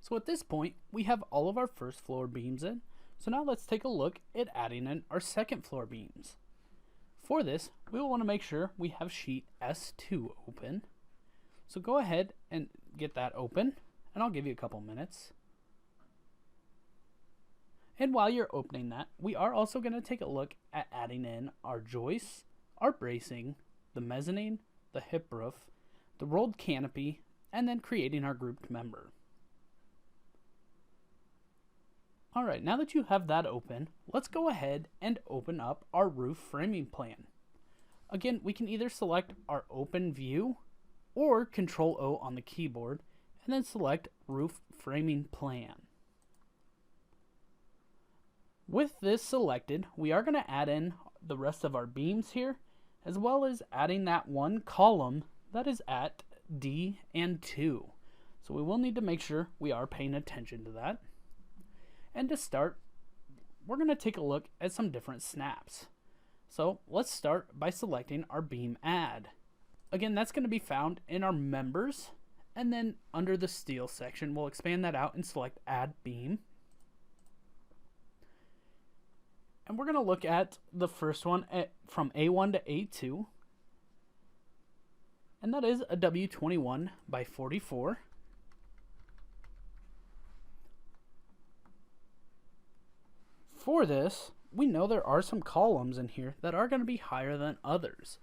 So at this point, we have all of our first floor beams in. So now let's take a look at adding in our second floor beams. For this, we will want to make sure we have sheet S2 open. So go ahead and get that open, and I'll give you a couple minutes. And while you're opening that, we are also going to take a look at adding in our joists, our bracing, the mezzanine, the hip roof, the rolled canopy, and then creating our grouped member. Alright, now that you have that open, let's go ahead and open up our roof framing plan. Again, we can either select our open view or Control O on the keyboard and then select roof framing plan. With this selected, we are going to add in the rest of our beams here, as well as adding that one column that is at D and 2. So we will need to make sure we are paying attention to that. And to start, we're going to take a look at some different snaps. So let's start by selecting our beam add. Again, that's going to be found in our members, and then under the steel section, we'll expand that out and select add beam. And we're going to look at the first one from A1 to A2, and that is a W21 by 44. For this, we know there are some columns in here that are going to be higher than others.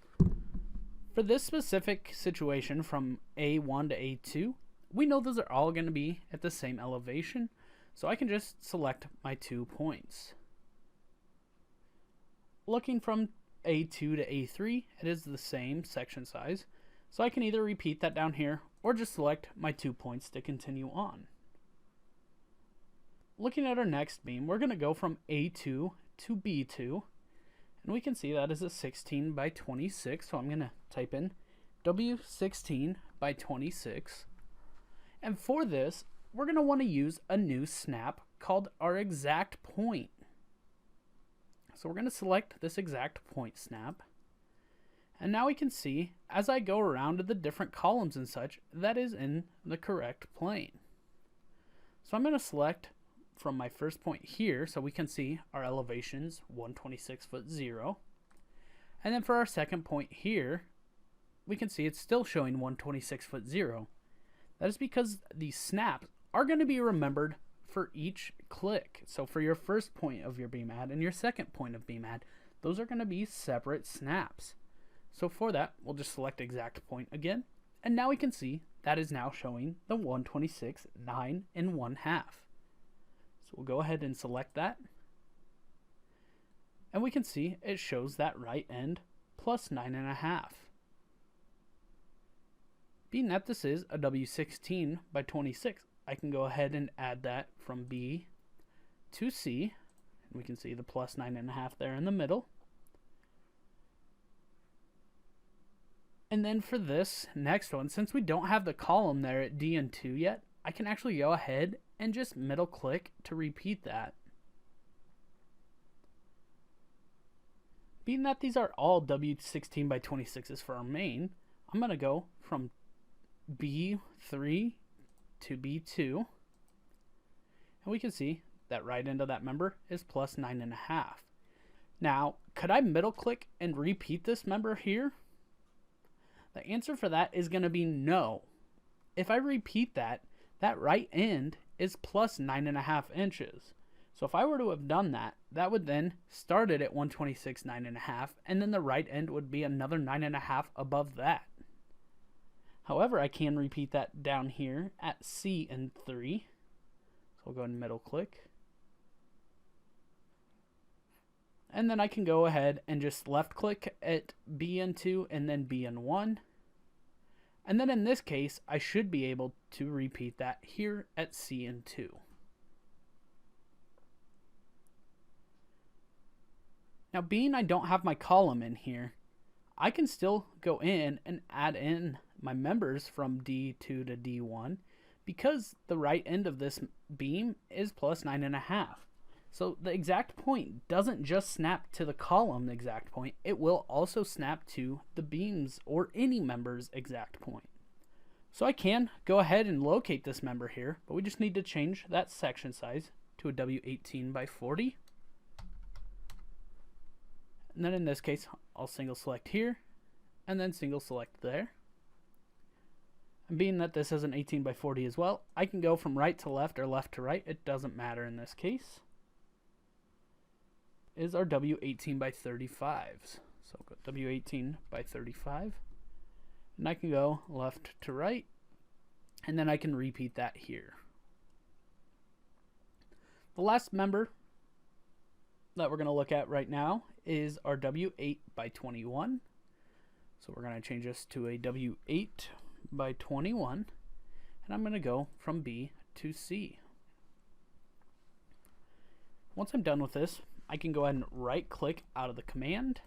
For this specific situation from A1 to A2, we know those are all going to be at the same elevation, so I can just select my 2 points. Looking from A2 to A3, it is the same section size, so I can either repeat that down here or just select my 2 points to continue on. Looking at our next beam, we're going to go from A2 to B2, and we can see that is a 16 by 26, so I'm going to type in W16 by 26. And for this, we're going to want to use a new snap called our exact point. So we're going to select this exact point snap. And now we can see, as I go around to the different columns and such, that is in the correct plane. So I'm going to select from my first point here, so we can see our elevations 126 foot 0. And then for our second point here, we can see it's still showing 126 foot 0. That is because these snaps are going to be remembered for each click. So for your first point of your beam add and your second point of beam add, those are going to be separate snaps. So for that, we'll just select exact point again, and now we can see that is now showing the 126 9 1/2. So we'll go ahead and select that, and we can see it shows that right end plus 9 1/2. Being that this is a W16 by 26, I can go ahead and add that from B to C. We can see the plus 9 1/2 there in the middle. And then for this next one, since we don't have the column there at D and 2 yet, I can actually go ahead and just middle click to repeat that. Being that these are all W16 by 26s for our main, I'm going to go from B3 to B2, and we can see that right end of that member is plus 9 1/2. Now, could I middle click and repeat this member here? The answer for that is going to be no. If I repeat that, that right end is plus 9 1/2 inches. So if I were to have done that, that would then start it at 126 9 1/2, and then the right end would be another 9 1/2 above that. However, I can repeat that down here at C and 3. So we'll go and middle click. And then I can go ahead and just left click at B and 2 and then B and 1. And then in this case, I should be able to repeat that here at C and 2. Now, being I don't have my column in here, I can still go in and add in my members from D2 to D1 because the right end of this beam is plus 9 1/2. So the exact point doesn't just snap to the column exact point, it will also snap to the beams or any member's exact point. So I can go ahead and locate this member here, but we just need to change that section size to a W18 by 40. And then in this case, I'll single select here and then single select there. And being that this is an 18 by 40 as well, I can go from right to left or left to right. It doesn't matter in this case. Is our W18 by 35s. So go W18 by 35. And I can go left to right. And then I can repeat that here. The last member that we're going to look at right now is our W8 by 21. So we're going to change this to a W8 by 21. And I'm going to go from B to C. Once I'm done with this, I can go ahead and right click out of the command.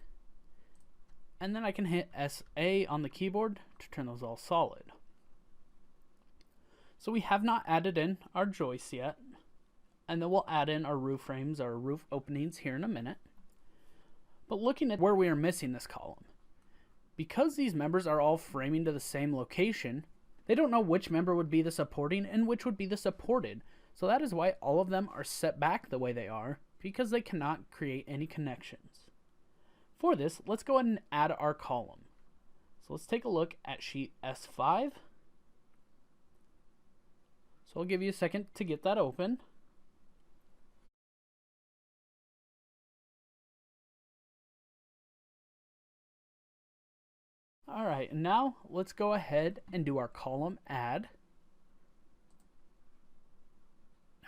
And then I can hit SA on the keyboard to turn those all solid. So we have not added in our joists yet. And then we'll add in our roof frames, our roof openings here in a minute. But looking at where we are missing this column, because these members are all framing to the same location, they don't know which member would be the supporting and which would be the supported. So that is why all of them are set back the way they are, because they cannot create any connections. For this, let's go ahead and add our column. So let's take a look at sheet S5. So I'll give you a second to get that open. Alright, and now let's go ahead and do our column add.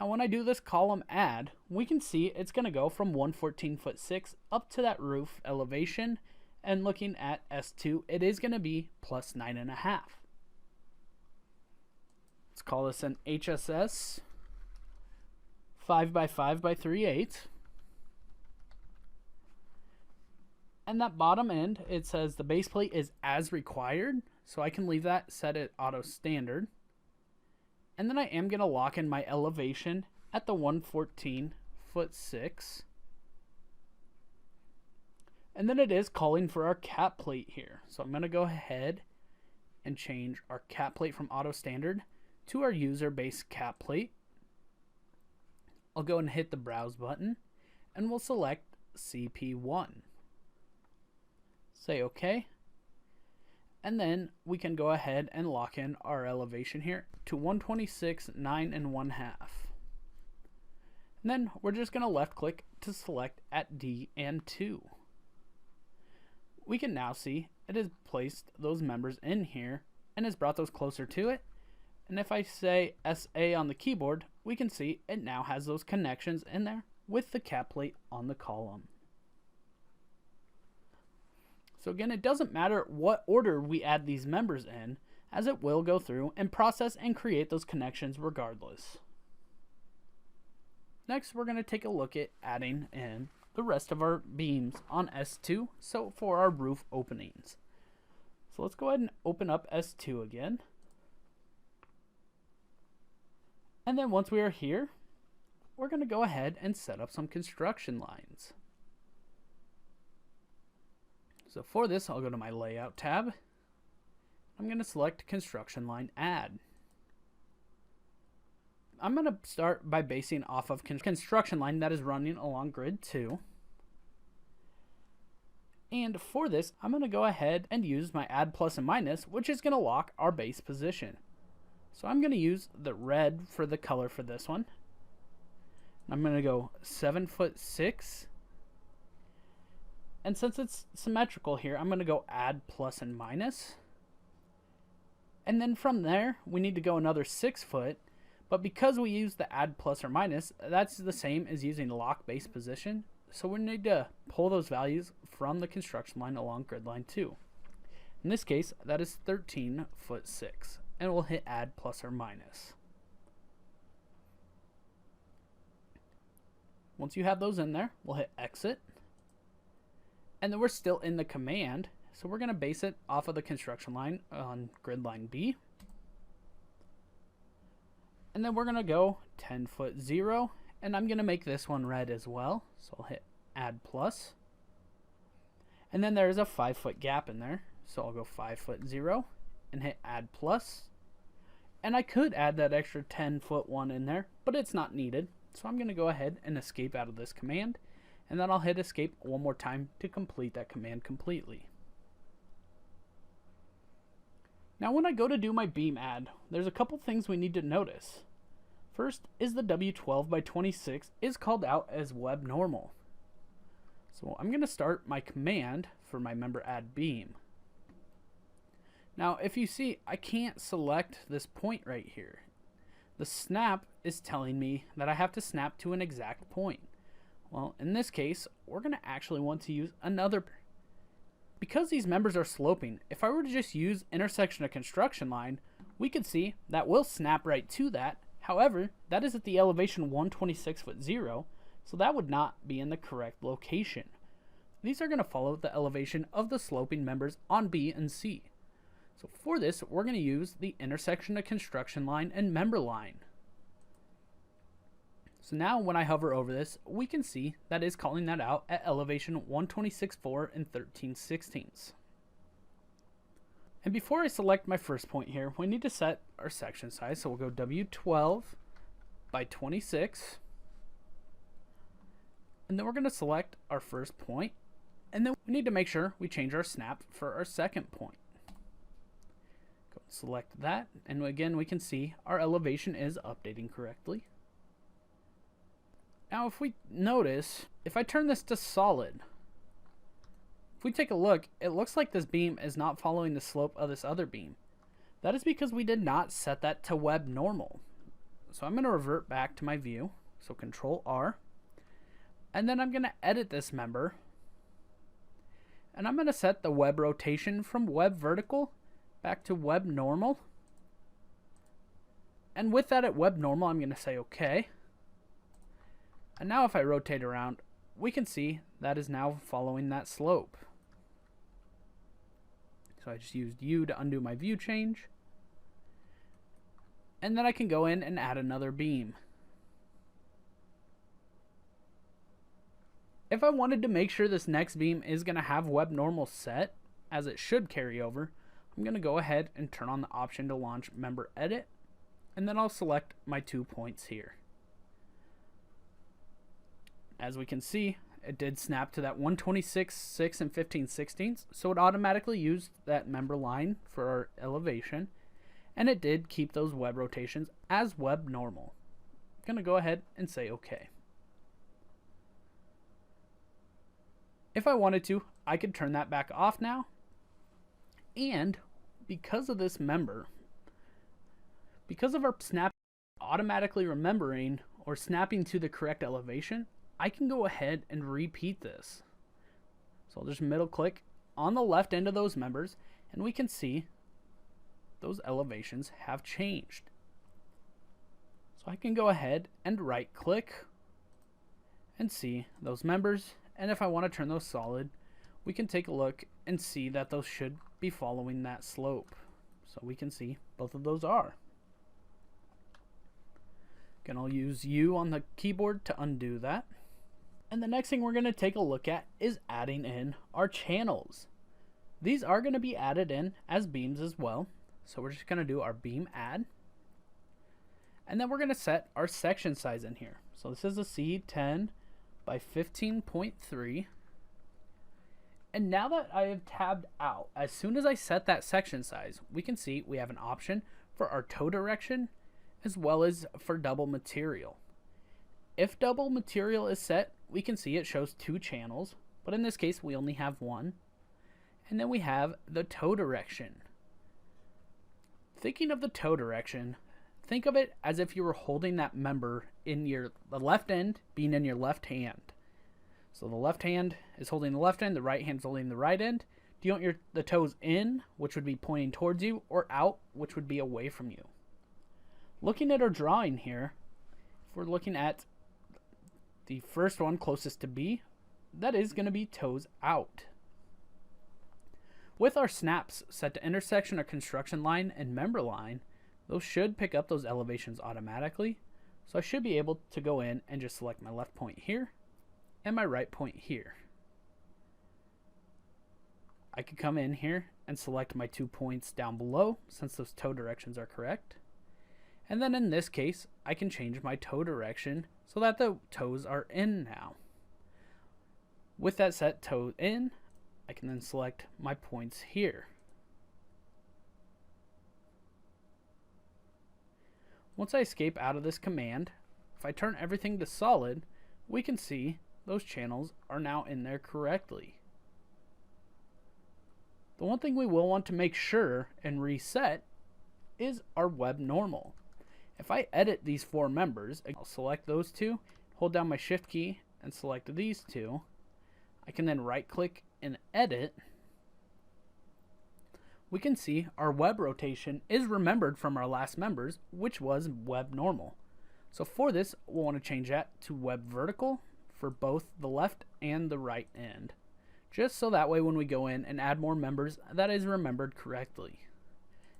Now when I do this column add, we can see it's going to go from 114'6" up to that roof elevation, and looking at S2, it is going to be plus 9.5. Let's call this an HSS 5 by 5 by 3/8. And that bottom end, it says the base plate is as required, so I can leave that set at auto standard. And then I am going to lock in my elevation at the 114'6". And then it is calling for our cap plate here. So I'm going to go ahead and change our cap plate from auto standard to our user base cap plate. I'll go and hit the browse button and we'll select CP1. Say OK. And then we can go ahead and lock in our elevation here to 126 9 1/2. And then we're just going to left click to select at D and 2. We can now see it has placed those members in here and has brought those closer to it. And if I say SA on the keyboard, we can see it now has those connections in there with the cap plate on the column. So again, it doesn't matter what order we add these members in, as it will go through and process and create those connections regardless. Next, we're going to take a look at adding in the rest of our beams on S2, so for our roof openings. So let's go ahead and open up S2 again. And then once we are here, we're going to go ahead and set up some construction lines. So for this, I'll go to my Layout tab. I'm going to select Construction Line Add. I'm going to start by basing off of construction line that is running along grid 2. And for this, I'm going to go ahead and use my add plus and minus, which is going to lock our base position. So I'm going to use the red for the color for this one. I'm going to go 7'6". And since it's symmetrical here, I'm going to go add plus and minus. And then from there, we need to go another 6 foot. But because we use the add plus or minus, that's the same as using the lock base position. So we need to pull those values from the construction line along grid line 2. In this case, that is 13'6". And we'll hit add plus or minus. Once you have those in there, we'll hit exit. And then we're still in the command, so we're going to base it off of the construction line on grid line B. And then we're going to go 10'0", and I'm going to make this one red as well. So I'll hit add plus. And then there's a 5 foot gap in there, so I'll go 5'0" and hit add plus. And I could add that extra 10-foot one in there, but it's not needed. So I'm going to go ahead and escape out of this command, and then I'll hit escape one more time to complete that command completely. Now when I go to do my beam add, there's a couple things we need to notice. First is the W12 by 26 is called out as web normal. So I'm going to start my command for my member add beam. Now if you see, I can't select this point right here. The snap is telling me that I have to snap to an exact point. Well, in this case, we're going to actually want to use another. Because these members are sloping, if I were to just use intersection of construction line, we could see that will snap right to that. However, that is at the elevation 126.0, so that would not be in the correct location. These are going to follow the elevation of the sloping members on B and C. So for this, we're going to use the intersection of construction line and member line. So now when I hover over this, we can see that is calling that out at elevation 126.4 and 13/16. And before I select my first point here, we need to set our section size. So we'll go W12 by 26. And then we're going to select our first point. And then we need to make sure we change our snap for our second point. Go and select that. And again, we can see our elevation is updating correctly. Now if we notice, if I turn this to solid, if we take a look, it looks like this beam is not following the slope of this other beam. That is because we did not set that to web normal. So I'm going to revert back to my view. So Control R. And then I'm going to edit this member. And I'm going to set the web rotation from web vertical back to web normal. And with that at web normal, I'm going to say OK. And now if I rotate around, we can see that is now following that slope. So I just used U to undo my view change. And then I can go in and add another beam. If I wanted to make sure this next beam is going to have web normal set, as it should carry over, I'm going to go ahead and turn on the option to launch member edit. And then I'll select my 2 points here. As we can see, it did snap to that 126.6 and 15/16, so it automatically used that member line for our elevation, and it did keep those web rotations as web normal. I'm going to go ahead and say OK. If I wanted to, I could turn that back off now, and because of this member, because of our snap automatically remembering or snapping to the correct elevation, I can go ahead and repeat this. So I'll just middle click on the left end of those members, and we can see those elevations have changed. So I can go ahead and right click and see those members, and if I want to turn those solid, we can take a look and see that those should be following that slope. So we can see both of those are. Again, I'll use U on the keyboard to undo that. And the next thing we're going to take a look at is adding in our channels. These are going to be added in as beams as well. So we're just going to do our beam add. And then we're going to set our section size in here. So this is a C10 by 15.3. And now that I have tabbed out, as soon as I set that section size, we can see we have an option for our toe direction as well as for double material. If double material is set, we can see it shows 2 channels, but in this case we only have 1. And then we have the toe direction. Thinking of the toe direction, think of it as if you were holding that member in the left end being in your left hand. So the left hand is holding the left end, the right hand is holding the right end. Do you want the toes in, which would be pointing towards you, or out, which would be away from you? Looking at our drawing here, if we're looking at the first one closest to B, that is going to be toes out. With our snaps set to intersection or construction line and member line, those should pick up those elevations automatically. So I should be able to go in and just select my left point here and my right point here. I could come in here and select my 2 points down below since those toe directions are correct. And then in this case, I can change my toe direction so that the toes are in now. With that set toe in, I can then select my points here. Once I escape out of this command, if I turn everything to solid, we can see those channels are now in there correctly. The one thing we will want to make sure and reset is our web normal. If I edit these four members, I'll select those two, hold down my shift key and select these two. I can then right click and edit. We can see our web rotation is remembered from our last members, which was web normal. So for this, we'll want to change that to web vertical for both the left and the right end. Just so that way when we go in and add more members, that is remembered correctly.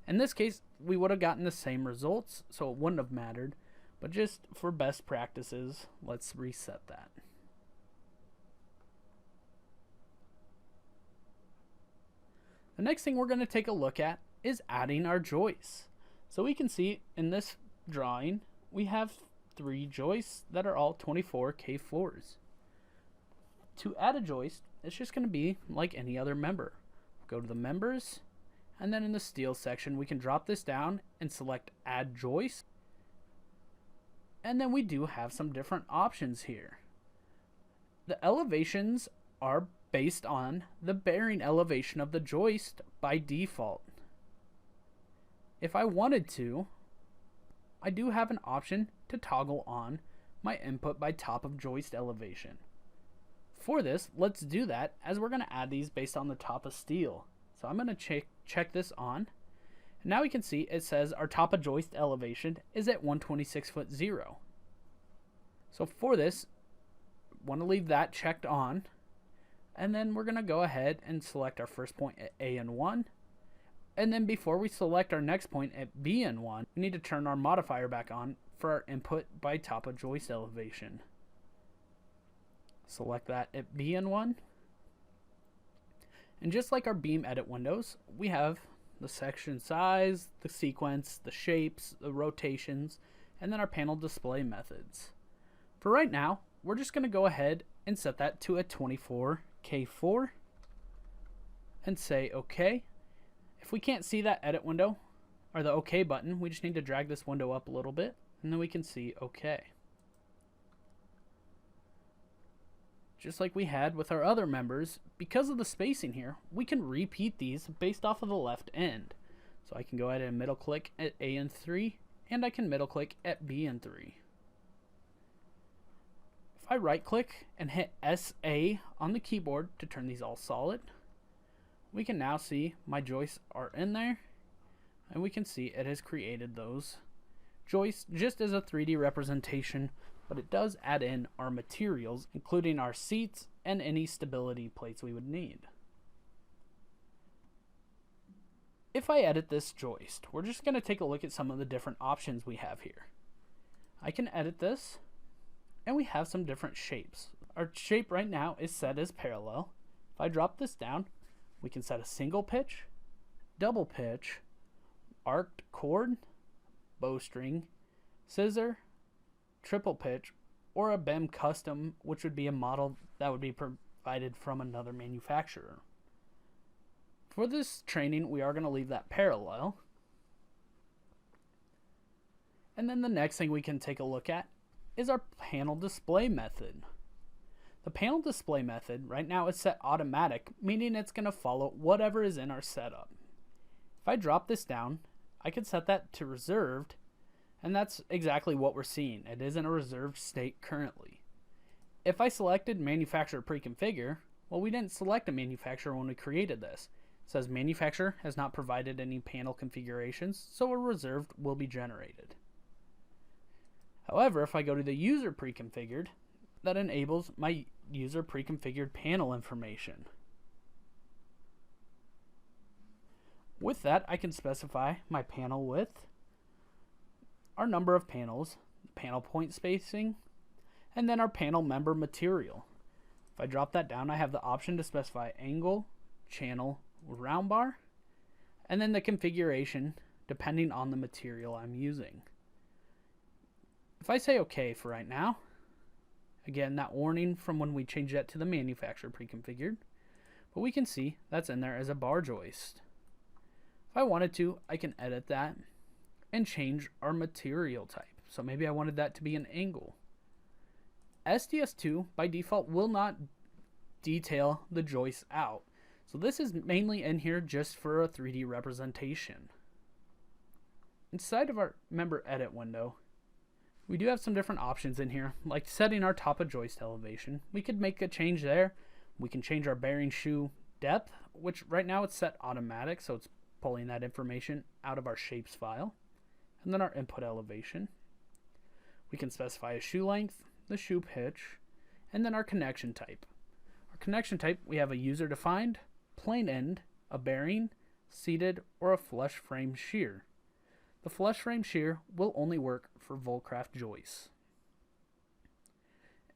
In this case, we would have gotten the same results, so it wouldn't have mattered. But just for best practices, let's reset that. The next thing we're going to take a look at is adding our joists. So we can see in this drawing, we have 3 joists that are all 24 K4s. To add a joist, it's just going to be like any other member. Go to the members, and then in the steel section, we can drop this down and select add joist. And then we do have some different options here. The elevations are based on the bearing elevation of the joist by default. If I wanted to, I do have an option to toggle on my input by top of joist elevation. For this, let's do that as we're going to add these based on the top of steel. So I'm going to check this on. And now we can see it says our top of joist elevation is at 126.0. So for this, want to leave that checked on. And then we're going to go ahead and select our first point at A and 1. And then before we select our next point at B and 1, we need to turn our modifier back on for our input by top of joist elevation. Select that at B and 1. And just like our beam edit windows, we have the section size, the sequence, the shapes, the rotations, and then our panel display methods. For right now, we're just going to go ahead and set that to a 24K4 and say OK. If we can't see that edit window or the OK button, we just need to drag this window up a little bit and then we can see OK. Just like we had with our other members, because of the spacing here, we can repeat these based off of the left end. So I can go ahead and middle click at A and 3, and I can middle click at B and 3. If I right click and hit SA on the keyboard to turn these all solid, we can now see my joists are in there, and we can see it has created those joists just as a 3D representation, but it does add in our materials, including our seats and any stability plates we would need. If I edit this joist, we're just going to take a look at some of the different options we have here. I can edit this, and we have some different shapes. Our shape right now is set as parallel. If I drop this down, we can set a single pitch, double pitch, arced chord, bowstring, scissor, triple pitch, or a BEM custom, which would be a model that would be provided from another manufacturer. For this training, we are going to leave that parallel. And then the next thing we can take a look at is our panel display method. The panel display method right now is set automatic, meaning it's going to follow whatever is in our setup. If I drop this down, I can set that to reserved, and that's exactly what we're seeing. It is in a reserved state currently. If I selected manufacturer pre-configure, well, we didn't select a manufacturer when we created this. It says manufacturer has not provided any panel configurations, so a reserved will be generated. However, if I go to the user pre-configured, that enables my user pre-configured panel information. With that, I can specify my panel width, our number of panels, panel point spacing, and then our panel member material. If I drop that down, I have the option to specify angle, channel, round bar, and then the configuration depending on the material I'm using. If I say OK for right now, again, that warning from when we changed that to the manufacturer pre-configured, but we can see that's in there as a bar joist. If I wanted to, I can edit that and change our material type. So maybe I wanted that to be an angle. SDS2 by default will not detail the joists out. So this is mainly in here just for a 3D representation. Inside of our member edit window, we do have some different options in here, like setting our top of joist elevation. We could make a change there. We can change our bearing shoe depth, which right now it's set automatic, so it's pulling that information out of our shapes file. And then our input elevation. We can specify a shoe length, the shoe pitch, and then our connection type. Our connection type, we have a user defined, plain end, a bearing, seated, or a flush frame shear. The flush frame shear will only work for Volcraft joists.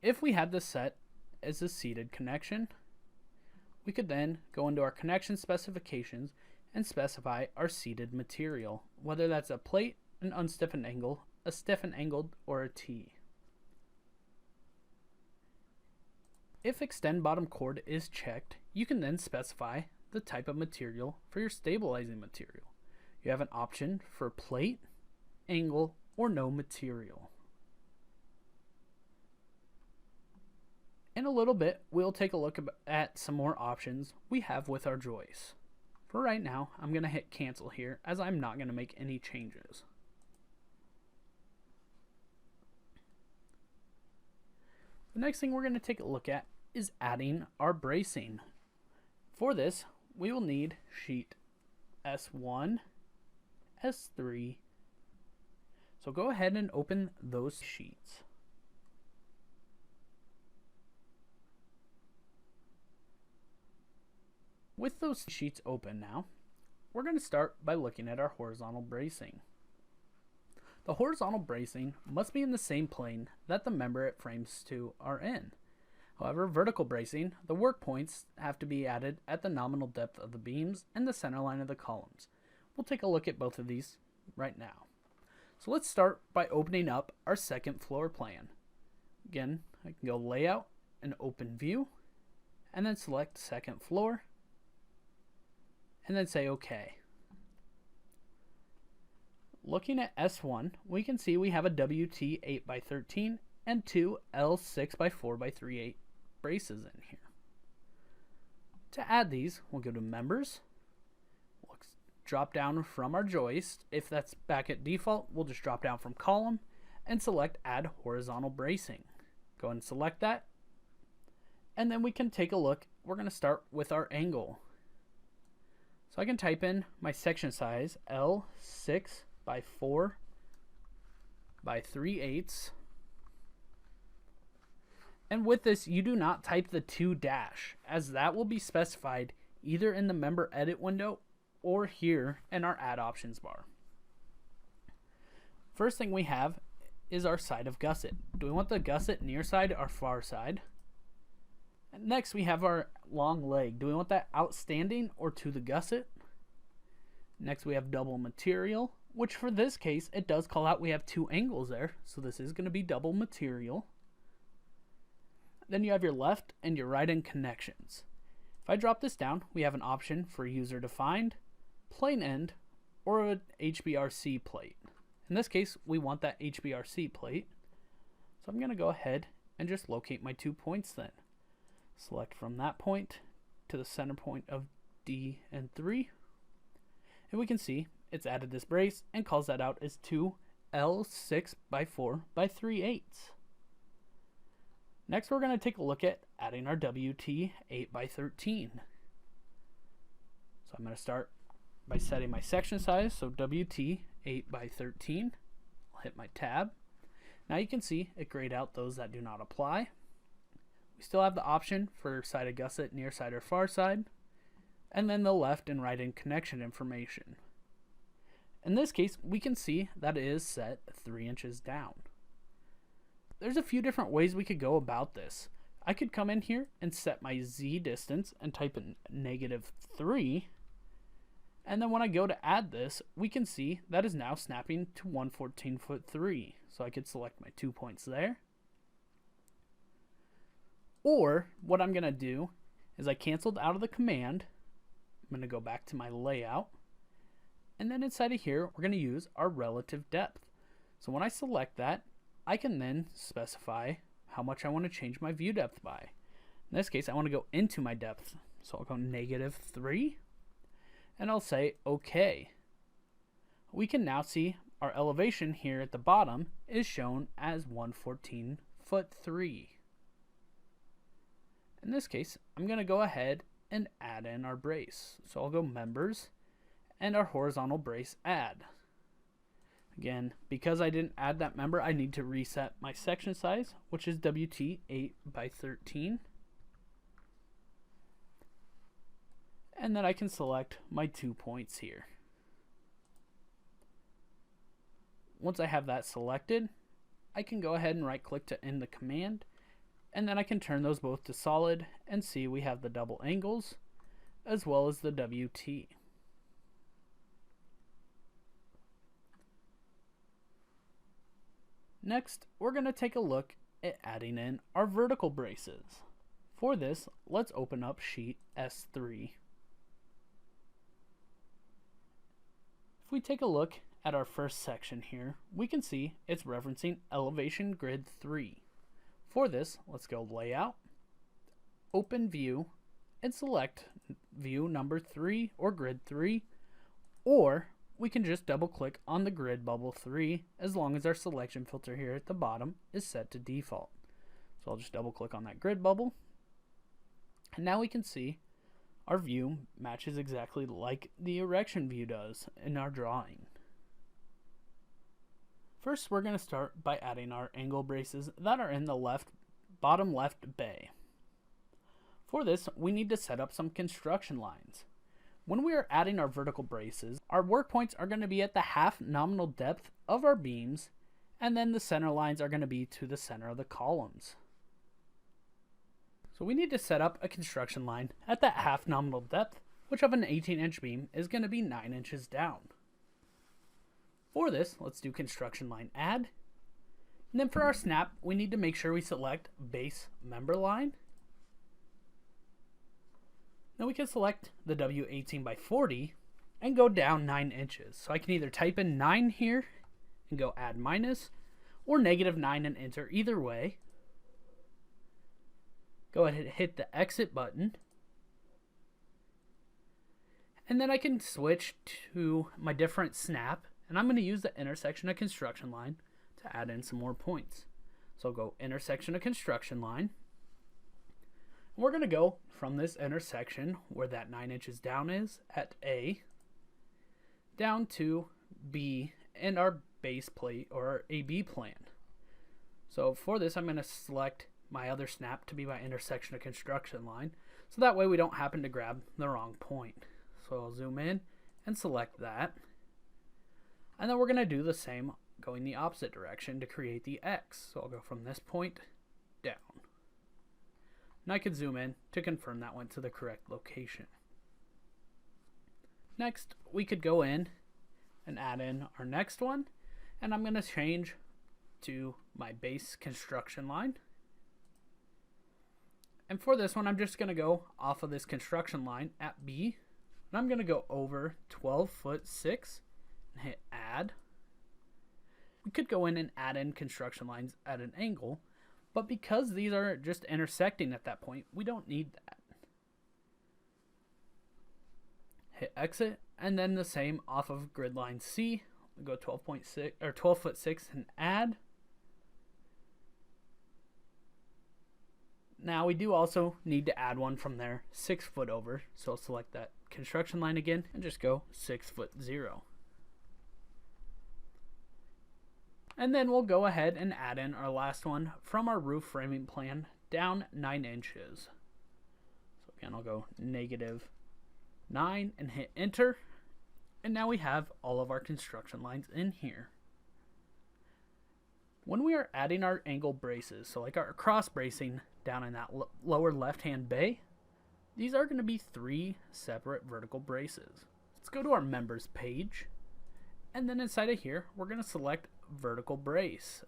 If we had this set as a seated connection, we could then go into our connection specifications and specify our seated material, whether that's a plate, an unstiffened angle, a stiffened angled, or a T. If extend bottom chord is checked, you can then specify the type of material for your stabilizing material. You have an option for plate, angle, or no material. In a little bit, we'll take a look at some more options we have with our joists. For right now, I'm going to hit cancel here as I'm not going to make any changes. The next thing we're going to take a look at is adding our bracing. For this, we will need sheet S1, S3. So go ahead and open those sheets. With those sheets open now, we're going to start by looking at our horizontal bracing. The horizontal bracing must be in the same plane that the member it frames to are in. However, vertical bracing, the work points have to be added at the nominal depth of the beams and the center line of the columns. We'll take a look at both of these right now. So let's start by opening up our second floor plan. Again, I can go layout and open view, and then select second floor, and then say OK. Looking at S1, we can see we have a WT 8x13 and two L6x4x38 braces in here. To add these, we'll go to members, we'll drop down from our joist. If that's back at default, we'll just drop down from column and select add horizontal bracing. Go ahead and select that, and then we can take a look. We're going to start with our angle. So I can type in my section size, L6x4x3/8. And with this, you do not type the 2-, as that will be specified either in the member edit window or here in our add options bar. First thing we have is our side of gusset. Do we want the gusset near side or far side? And next we have our long leg. Do we want that outstanding or to the gusset? Next we have double material, which for this case it does call out we have two angles there, so this is going to be double material. Then you have your left and your right end connections. If I drop this down, we have an option for user defined, plain end, or an HBRC plate. In this case, we want that HBRC plate. So I'm going to go ahead and just locate my 2 points then. Select from that point to the center point of D and 3. And we can see it's added this brace and calls that out as 2 L6x4x3/8. Next, we're going to take a look at adding our WT 8x13. So I'm going to start by setting my section size, so WT 8x13. I'll hit my tab. Now you can see it grayed out those that do not apply. We still have the option for side of gusset, near side or far side, and then the left and right end connection information. In this case, we can see that it is set 3 inches down. There's a few different ways we could go about this. I could come in here and set my Z distance and type in -3, And then when I go to add this, we can see that is now snapping to 114'3". So I could select my 2 points there. Or what I'm going to do is I canceled out of the command. I'm going to go back to my layout. And then inside of here, we're going to use our relative depth. So when I select that, I can then specify how much I want to change my view depth by. In this case, I want to go into my depth. So I'll go -3. And I'll say OK. We can now see our elevation here at the bottom is shown as 114'3". In this case, I'm going to go ahead and add in our brace. So I'll go members and our horizontal brace add. Again, because I didn't add that member, I need to reset my section size, which is WT 8x13. And then I can select my 2 points here. Once I have that selected, I can go ahead and right click to end the command, and then I can turn those both to solid and see we have the double angles as well as the WT. Next, we're going to take a look at adding in our vertical braces. For this, let's open up sheet S3. If we take a look at our first section here, we can see it's referencing elevation grid 3. For this, let's go layout, open view, and select view number 3 or grid 3, or we can just double click on the grid bubble 3 as long as our selection filter here at the bottom is set to default. So I'll just double click on that grid bubble, and now we can see our view matches exactly like the erection view does in our drawing. First, we're going to start by adding our angle braces that are in the bottom left bay. For this, we need to set up some construction lines. When we are adding our vertical braces, our work points are going to be at the half nominal depth of our beams, and then the center lines are going to be to the center of the columns. So we need to set up a construction line at that half nominal depth, which of an 18-inch beam is going to be 9 inches down. For this, let's do construction line add. And then for our snap, we need to make sure we select base member line. Then we can select the W18x40 and go down 9 inches. So I can either type in 9 here and go add minus, or -9 and enter either way. Go ahead and hit the exit button. And then I can switch to my different snap, and I'm going to use the intersection of construction line to add in some more points. So I'll go intersection of construction line. We're going to go from this intersection where that 9 inches down is at A down to B and our base plate or our AB plan. So for this, I'm going to select my other snap to be my intersection of construction line, so that way we don't happen to grab the wrong point. So I'll zoom in and select that. And then we're going to do the same going the opposite direction to create the X. So I'll go from this point down. And I could zoom in to confirm that went to the correct location. Next, we could go in and add in our next one. And I'm going to change to my base construction line. And for this one, I'm just going to go off of this construction line at B. And I'm going to go over 12'6" and hit add. We could go in and add in construction lines at an angle, but because these are just intersecting at that point, we don't need that. Hit exit, and then the same off of grid line C. We'll go 12.6 or 12'6" and add. Now we do also need to add one from there 6 foot over, so I'll select that construction line again and just go 6'0". And then we'll go ahead and add in our last one from our roof framing plan down 9 inches. So again, I'll go -9 and hit enter. And now we have all of our construction lines in here. When we are adding our angle braces, so like our cross bracing down in that lower left hand bay, these are going to be 3 separate vertical braces. Let's go to our members page, and then inside of here we're going to select vertical brace.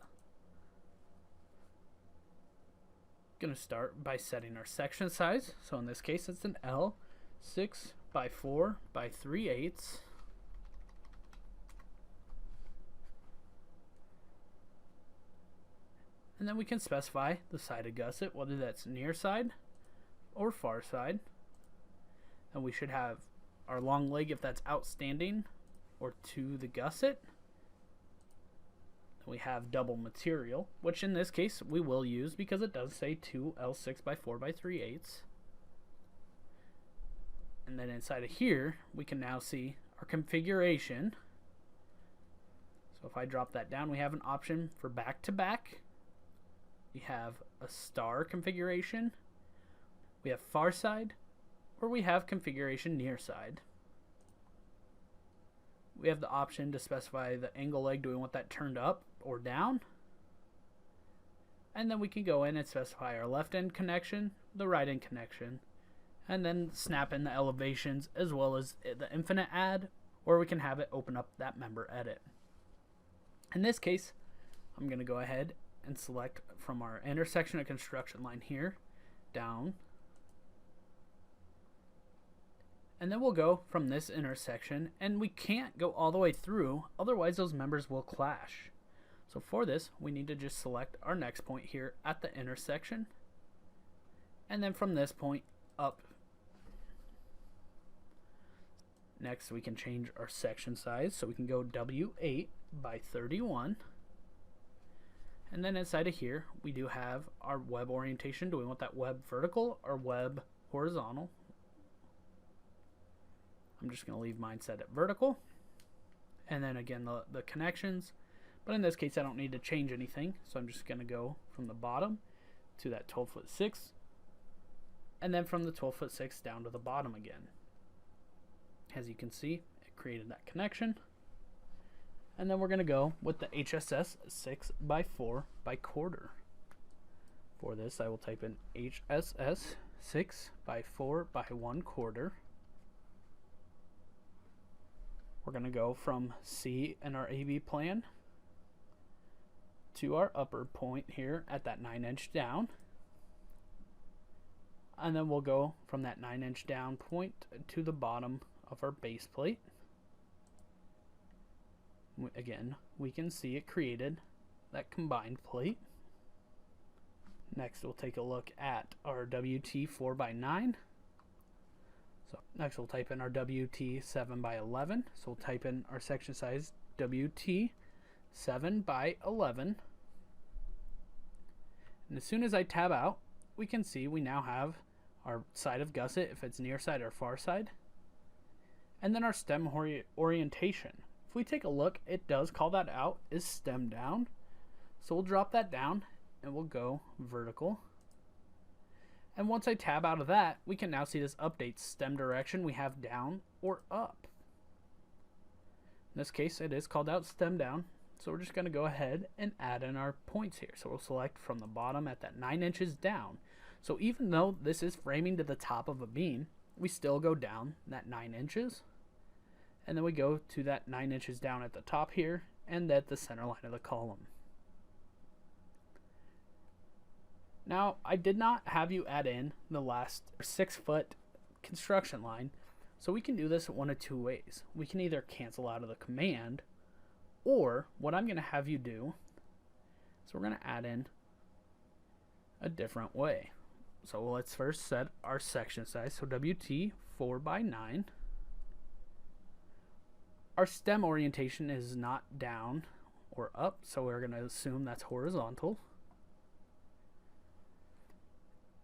Going to start by setting our section size. So in this case it's an L 6 by 4 by 3/8. And then we can specify the side of gusset, whether that's near side or far side. And we should have our long leg if that's outstanding or to the gusset. We have double material, which in this case we will use because it does say 2 L6 by 4 by 3/8. And then inside of here we can now see our configuration. So if I drop that down, we have an option for back to back. We have a star configuration, we have far side, or we have configuration near side. We have the option to specify the angle leg. Do we want that turned up or down? And then we can go in and specify our left end connection, the right end connection, and then snap in the elevations as well as the infinite add, or we can have it open up that member edit. In this case, I'm going to go ahead and select from our intersection of construction line here down, and then we'll go from this intersection, and we can't go all the way through, otherwise those members will clash. So for this we need to just select our next point here at the intersection, and then from this point up. Next we can change our section size, so we can go W8 by 31. And then inside of here, we do have our web orientation. Do we want that web vertical or web horizontal? I'm just going to leave mine set at vertical. And then again, the connections. But in this case, I don't need to change anything. So I'm just going to go from the bottom to that 12'6". And then from the 12'6" down to the bottom again. As you can see, it created that connection. And then we're going to go with the HSS 6 by 4 by quarter. For this, I will type in HSS 6 by 4 by 1/4. We're going to go from C in our AB plan to our upper point here at that 9-inch down. And then we'll go from that 9-inch down point to the bottom of our base plate. Again, we can see it created that combined plate. Next we'll take a look at our WT 4 by 9. So next we'll type in our WT 7 by 11. So we'll type in our section size WT 7 by 11. And as soon as I tab out, we can see we now have our side of gusset if it's near side or far side. And then our stem orientation. If we take a look, it does call that out as stem down. So we'll drop that down and we'll go vertical. And once I tab out of that, we can now see this updates stem direction. We have down or up. In this case, it is called out stem down. So we're just going to go ahead and add in our points here. So we'll select from the bottom at that 9 inches down. So even though this is framing to the top of a beam, we still go down that 9 inches. And then we go to that 9 inches down at the top here and at the center line of the column. Now, I did not have you add in the last 6-foot construction line, so we can do this one of two ways. We can either cancel out of the command, or what I'm going to have you do is we're going to add in a different way. So let's first set our section size, so WT 4 by 9. Our stem orientation is not down or up, so we're going to assume that's horizontal.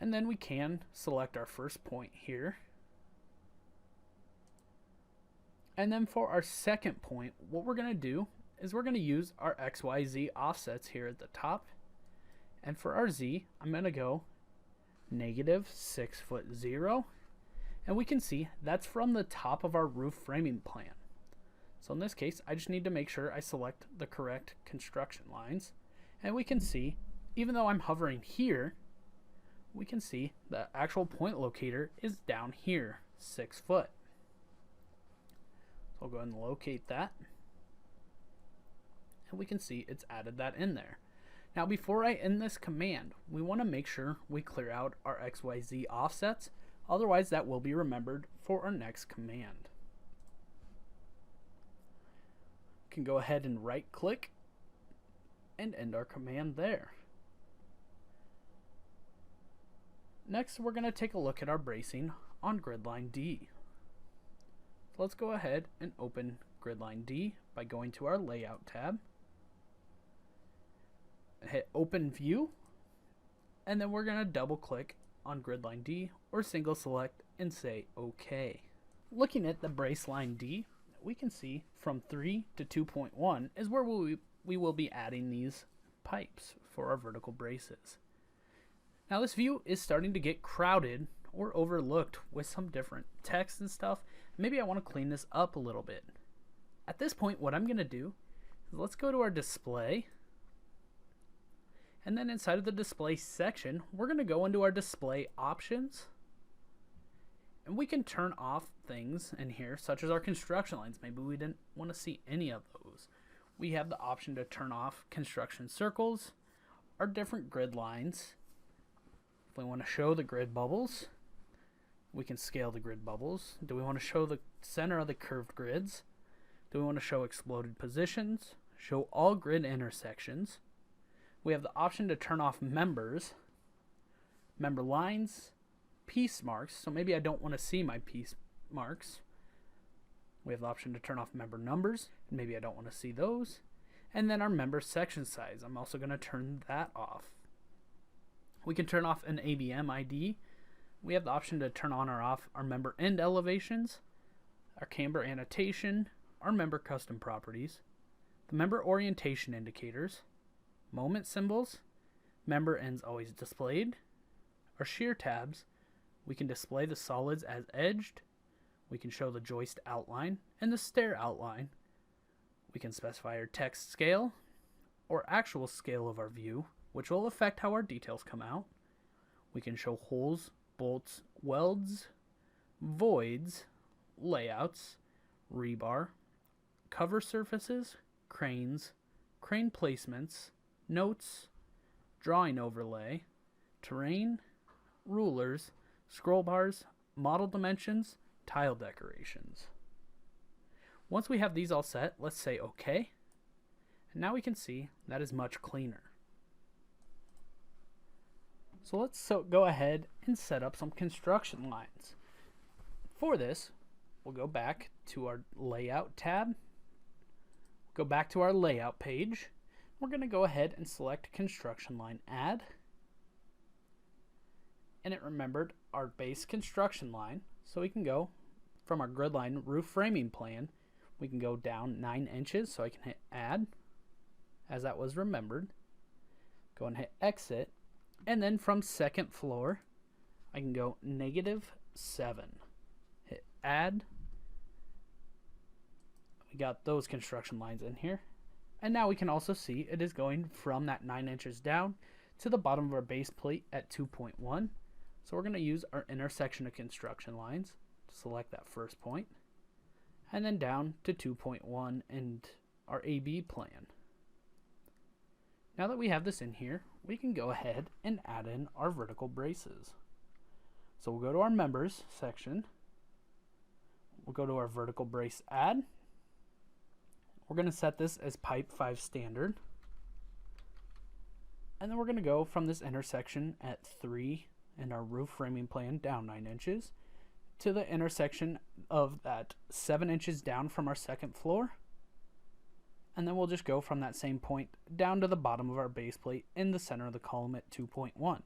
And then we can select our first point here. And then for our second point, what we're going to do is we're going to use our XYZ offsets here at the top. And for our Z, I'm going to go -6'0". And we can see that's from the top of our roof framing plan. So in this case, I just need to make sure I select the correct construction lines. And we can see, even though I'm hovering here, we can see the actual point locator is down here, 6 foot. So I'll go ahead and locate that. And we can see it's added that in there. Now before I end this command, we want to make sure we clear out our XYZ offsets, otherwise that will be remembered for our next command. We can go ahead and right click and end our command there. Next, we're going to take a look at our bracing on grid line D. So let's go ahead and open grid line D by going to our layout tab. Hit open view, and then we're going to double click on grid line D or single select and say OK. Looking at the brace line D, we can see from 3 to 2.1 is where we will be adding these pipes for our vertical braces. Now this view is starting to get crowded or overlooked with some different text and stuff. Maybe I want to clean this up a little bit. At this point, what I'm going to do is let's go to our display. And then inside of the display section, we're going to go into our display options. And we can turn off things in here, such as our construction lines. Maybe we didn't want to see any of those. We have the option to turn off construction circles, our different grid lines. If we want to show the grid bubbles, we can scale the grid bubbles. Do we want to show the center of the curved grids? Do we want to show exploded positions? Show all grid intersections? We have the option to turn off members, member lines, piece marks. So maybe I don't want to see my piece marks. We have the option to turn off member numbers. Maybe I don't want to see those. And then our member section size. I'm also going to turn that off. We can turn off an ABM ID. We have the option to turn on or off our member end elevations, our camber annotation, our member custom properties, the member orientation indicators, moment symbols, member ends always displayed, our shear tabs. We can display the solids as edged. We can show the joist outline and the stair outline. We can specify our text scale or actual scale of our view, which will affect how our details come out. We can show holes, bolts, welds, voids, layouts, rebar, cover surfaces, cranes, crane placements, notes, drawing overlay, terrain, rulers, scroll bars, model dimensions, tile decorations. Once we have these all set, let's say OK. And now we can see that is much cleaner. So let's go ahead and set up some construction lines. For this, we'll go back to our layout tab, go back to our layout page. We're going to go ahead and select construction line add. And it remembered our base construction line. So we can go from our grid line roof framing plan, we can go down 9 inches. So I can hit add as that was remembered. Go and hit exit. And then from second floor, I can go -7. Hit add. We got those construction lines in here. And now we can also see it is going from that 9 inches down to the bottom of our base plate at 2.1. So we're going to use our intersection of construction lines to select that first point. And then down to 2.1 and our AB plan. Now that we have this in here, we can go ahead and add in our vertical braces. So we'll go to our members section. We'll go to our vertical brace add. We're going to set this as pipe 5 standard. And then we're going to go from this intersection at 3 and our roof framing plan down 9 inches to the intersection of that 7 inches down from our second floor. And then we'll just go from that same point down to the bottom of our base plate in the center of the column at 2.1. We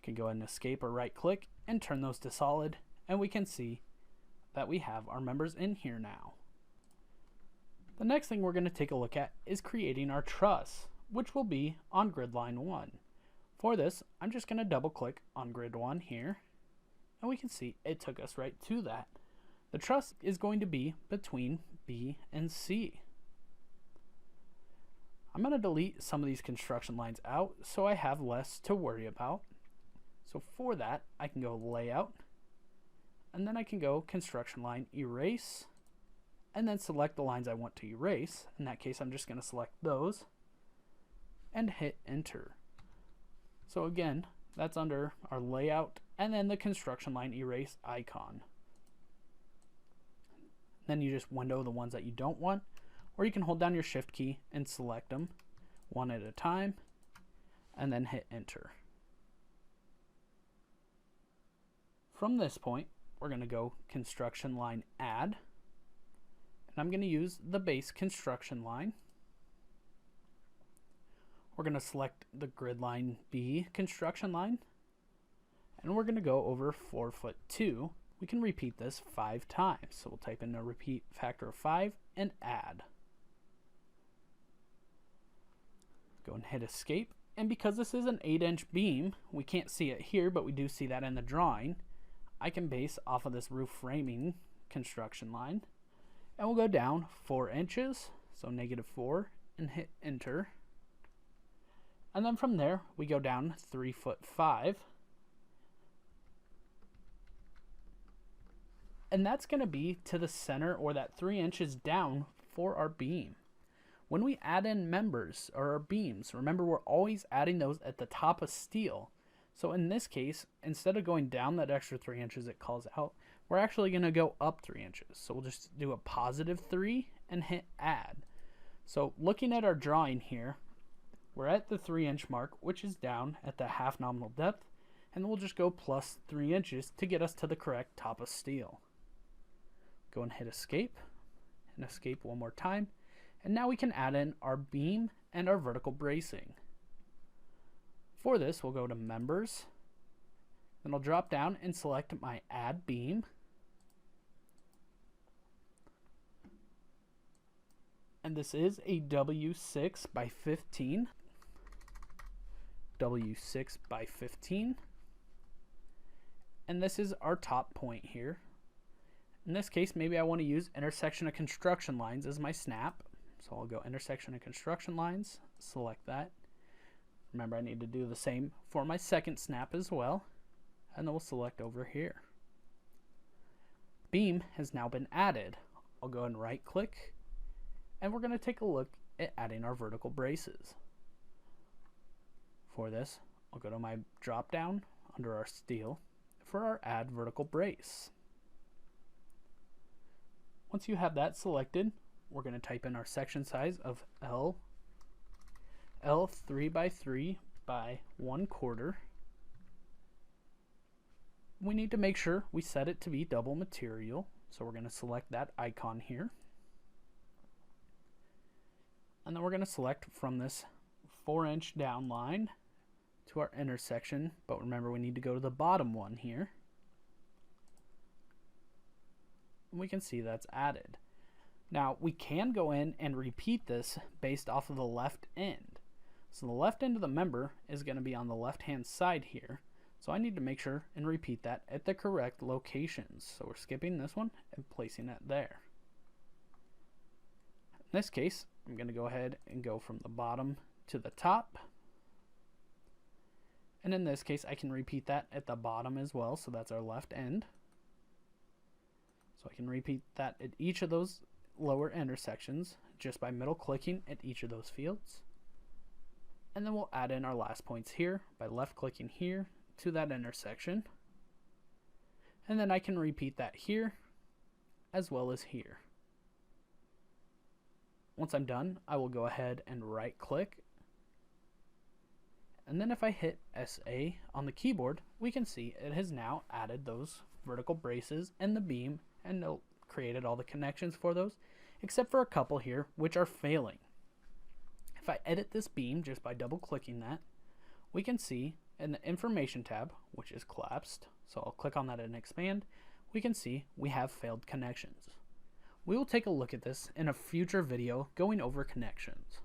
can go ahead and escape or right click and turn those to solid, and we can see that we have our members in here now. The next thing we're going to take a look at is creating our truss, which will be on grid line 1. For this, I'm just going to double click on grid 1 here, and we can see it took us right to that. The truss is going to be between B and C. I'm going to delete some of these construction lines out so I have less to worry about. So for that, I can go layout, And then I can go construction line erase, and then select the lines I want to erase. In that case, I'm just going to select those and hit enter. So again, that's under our layout and then the construction line erase icon. Then you just window the ones that you don't want, or you can hold down your shift key and select them one at a time and then hit enter. From this point, we're going to go construction line add, and I'm going to use the base construction line. We're going to select the grid line B construction line, and we're going to go over 4 foot 2. We can repeat this 5 times. So we'll type in a repeat factor of 5 and add. Go and hit escape. And because this is an 8-inch beam, we can't see it here, but we do see that in the drawing. I can base off of this roof framing construction line, and we'll go down 4 inches, so -4, and hit enter. And then from there, we go down 3 foot 5. And that's going to be to the center, or that 3 inches down for our beam. When we add in members or our beams, remember we're always adding those at the top of steel. So in this case, instead of going down that extra 3 inches it calls out, we're actually going to go up 3 inches. So we'll just do a +3 and hit add. So looking at our drawing here, we're at the 3 inch mark, which is down at the half nominal depth, and we'll just go +3 inches to get us to the correct top of steel. Go and hit escape, and escape one more time, and now we can add in our beam and our vertical bracing. For this, we'll go to members, then I'll drop down and select my add beam, and this is a W6 by 15. W6 by 15, and this is our top point here. In this case, maybe I want to use intersection of construction lines as my snap, so I'll go intersection of construction lines, select that. Remember, I need to do the same for my second snap as well, and then we'll select over here. Beam has now been added. I'll go and right click, and we're going to take a look at adding our vertical braces. For this, I'll go to my drop down under our steel for our add vertical brace. Once you have that selected, we're going to type in our section size of L 3 by 3 by 1/4. We need to make sure we set it to be double material, so we're going to select that icon here. And then we're going to select from this 4-inch down line to our intersection, but remember we need to go to the bottom one here. And we can see that's added. Now we can go in and repeat this based off of the left end. So the left end of the member is going to be on the left hand side here. So I need to make sure and repeat that at the correct locations. So we're skipping this one and placing it there. In this case, I'm going to go ahead and go from the bottom to the top. And in this case, I can repeat that at the bottom as well. So that's our left end. So I can repeat that at each of those lower intersections just by middle clicking at each of those fields. And then we'll add in our last points here by left clicking here to that intersection. And then I can repeat that here as well as here. Once I'm done, I will go ahead and right click. And then if I hit SA on the keyboard, we can see it has now added those vertical braces and the beam, and it created all the connections for those, except for a couple here which are failing. If I edit this beam just by double clicking that, we can see in the information tab, which is collapsed, so I'll click on that and expand, we can see we have failed connections. We will take a look at this in a future video going over connections.